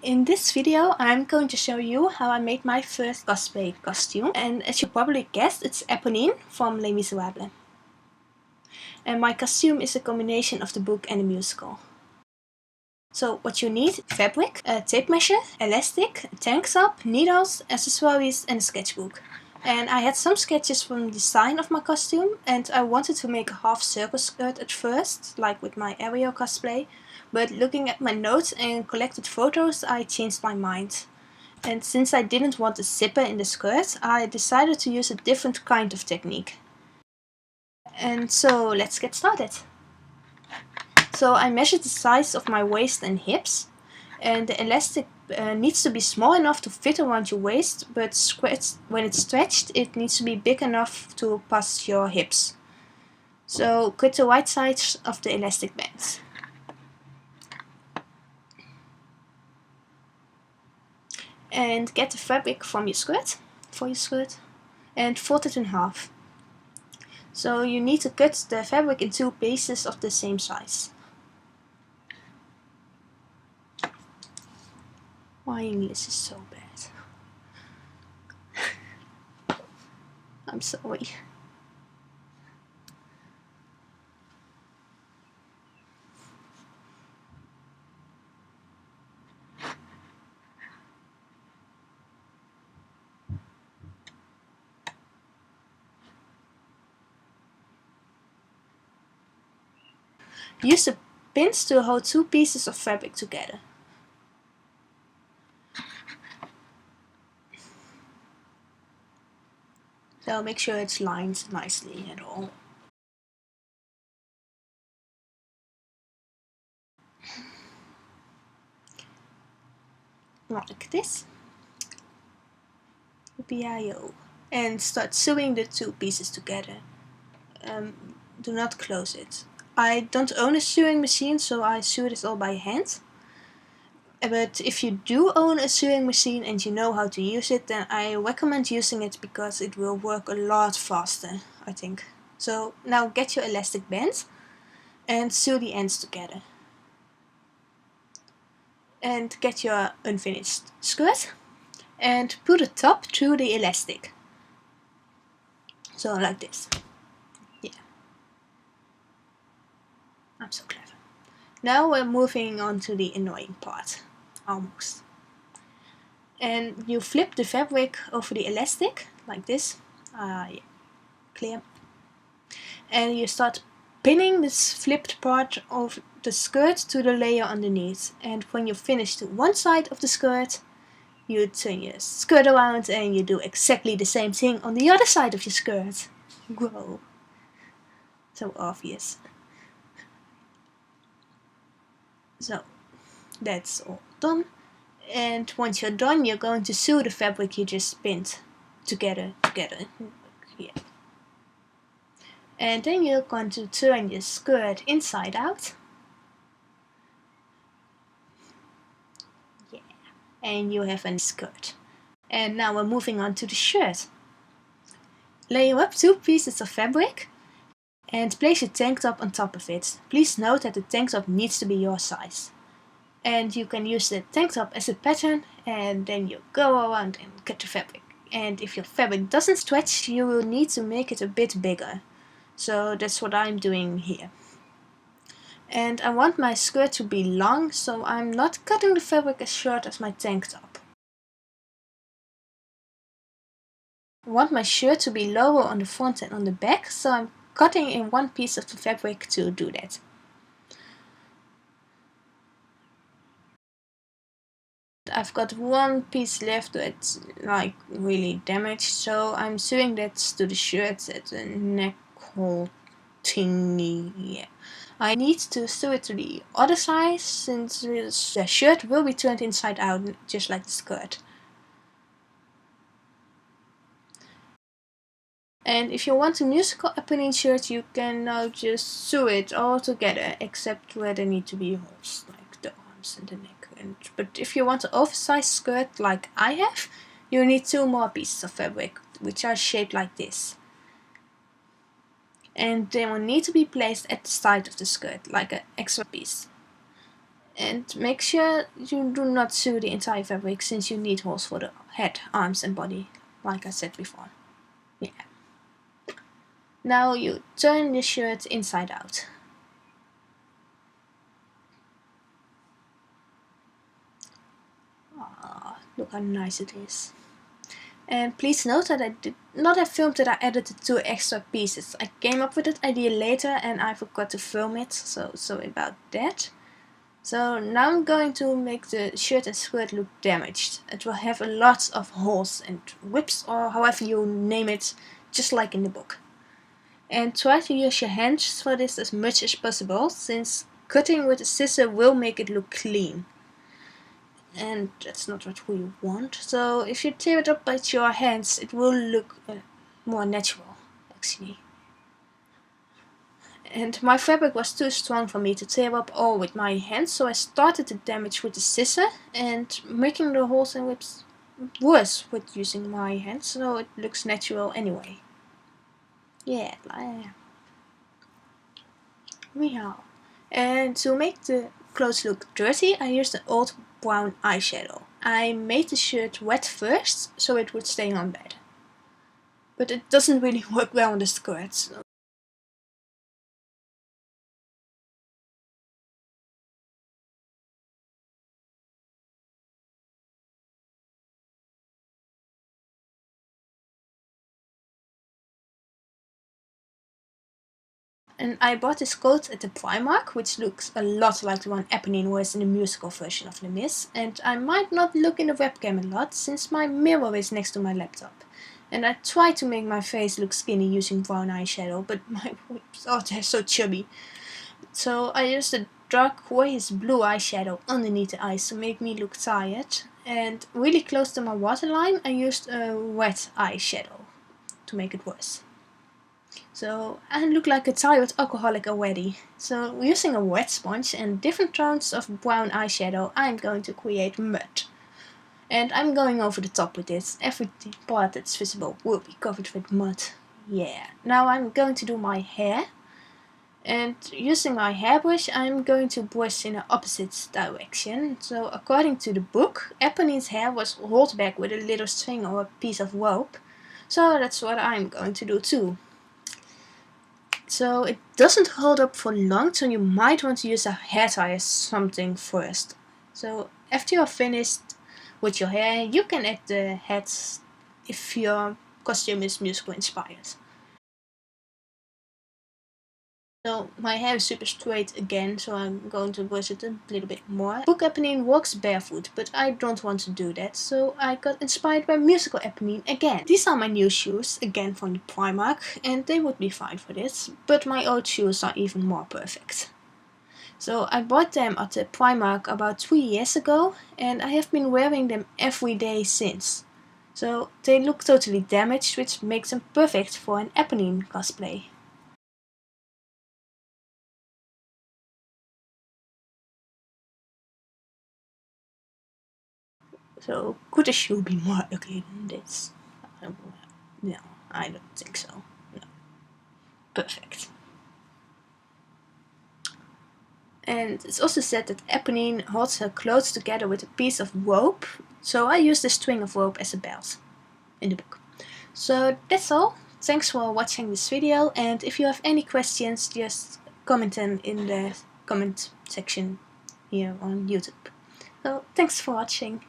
In this video I'm going to show you how I made my first cosplay costume, and as you probably guessed, it's Eponine from Les Miserables. And my costume is a combination of the book and the musical. So what you need: fabric, a tape measure, elastic, a tank top, needles, accessories and a sketchbook. And I had some sketches from the design of my costume, and I wanted to make a half circle skirt at first, like with my Ariel cosplay, but looking at my notes and collected photos I changed my mind. And since I didn't want a zipper in the skirt, I decided to use a different kind of technique. And so let's get started. So I measured the size of my waist and hips, and the elastic needs to be small enough to fit around your waist, but when it's stretched it needs to be big enough to pass your hips. So cut the right sides of the elastic bands. And get the fabric from your skirt, and fold it in half. So you need to cut the fabric in two pieces of the same size. My English is so bad. I'm sorry. Use the pins to hold two pieces of fabric together. So make sure it's lined nicely and all. Like this. BIO. And start sewing the two pieces together. Do not close it. I don't own a sewing machine, so I sew this all by hand. But if you do own a sewing machine and you know how to use it, then I recommend using it because it will work a lot faster, I think. So now get your elastic band and sew the ends together. And get your unfinished skirt and put the top through the elastic. So like this. Yeah. I'm so clever. Now we're moving on to the annoying part. Almost. And you flip the fabric over the elastic, like this. Yeah. Clear. And you start pinning this flipped part of the skirt to the layer underneath. And when you finish to one side of the skirt, you turn your skirt around and you do exactly the same thing on the other side of your skirt. Whoa. So obvious. So that's all done. And once you're done, you're going to sew the fabric you just pinned together. Here. And then you're going to turn your skirt inside out. Yeah. And you have a skirt. And now we're moving on to the shirt. Layer up two pieces of fabric and place your tank top on top of it. Please note that the tank top needs to be your size. And you can use the tank top as a pattern, and then you go around and cut the fabric. And if your fabric doesn't stretch, you will need to make it a bit bigger. So that's what I'm doing here. And I want my skirt to be long, so I'm not cutting the fabric as short as my tank top. I want my shirt to be lower on the front and on the back, so I'm cutting in one piece of the fabric to do that. I've got one piece left that's like really damaged, so I'm sewing that to the shirt at the neck hole thingy. Yeah. I need to sew it to the other side since the shirt will be turned inside out just like the skirt. And if you want a musical Eponine shirt, you can now just sew it all together, except where there need to be holes, like the arms and the neck. But if you want an oversized skirt like I have, you need two more pieces of fabric, which are shaped like this. And they will need to be placed at the side of the skirt, like an extra piece. And make sure you do not sew the entire fabric, since you need holes for the head, arms and body, like I said before. Yeah. Now you turn the shirt inside out. Look how nice it is. And please note that I did not have filmed that I added the 2 extra pieces. I came up with that idea later and I forgot to film it, so sorry about that. So now I'm going to make the shirt and skirt look damaged. It will have a lot of holes and whips, or however you name it, just like in the book. And try to use your hands for this as much as possible, since cutting with a scissor will make it look clean. And that's not what we want. So if you tear it up with your hands, it will look more natural, actually. And my fabric was too strong for me to tear up all with my hands, so I started the damage with the scissor and making the holes and whips worse with using my hands, so it looks natural anyway. Yeah, meow. And to make the clothes look dirty, I used an old brown eyeshadow. I made the shirt wet first, so it would stay on better. But it doesn't really work well on the skirts. And I bought this coat at the Primark, which looks a lot like the one Eponine wears in the musical version of Les Mis. And I might not look in the webcam a lot, since my mirror is next to my laptop. And I tried to make my face look skinny using brown eyeshadow, but my lips are so chubby. So I used a dark blue eyeshadow underneath the eyes to make me look tired. And really close to my waterline, I used a wet eyeshadow to make it worse. So I look like a tired alcoholic already. So using a wet sponge and different tones of brown eyeshadow, I'm going to create mud. And I'm going over the top with this. Every part that's visible will be covered with mud. Yeah. Now I'm going to do my hair. And using my hairbrush, I'm going to brush in the opposite direction. So according to the book, Eponine's hair was rolled back with a little string or a piece of rope. So that's what I'm going to do too. So it doesn't hold up for long, so you might want to use a hair tie or something first. So after you're finished with your hair, you can add the hats if your costume is musical inspired. So my hair is super straight again, so I'm going to brush it a little bit more. Book Eponine walks barefoot, but I don't want to do that, so I got inspired by musical Eponine again. These are my new shoes, again from the Primark, and they would be fine for this, but my old shoes are even more perfect. So I bought them at the Primark about 3 years ago, and I have been wearing them every day since. So they look totally damaged, which makes them perfect for an Eponine cosplay. So could a shoe be more ugly than this? No, I don't think so. No. Perfect. And it's also said that Eponine holds her clothes together with a piece of rope, so I use the string of rope as a belt in the book. So that's all. Thanks for watching this video, and if you have any questions, just comment them in the comment section here on YouTube. So thanks for watching.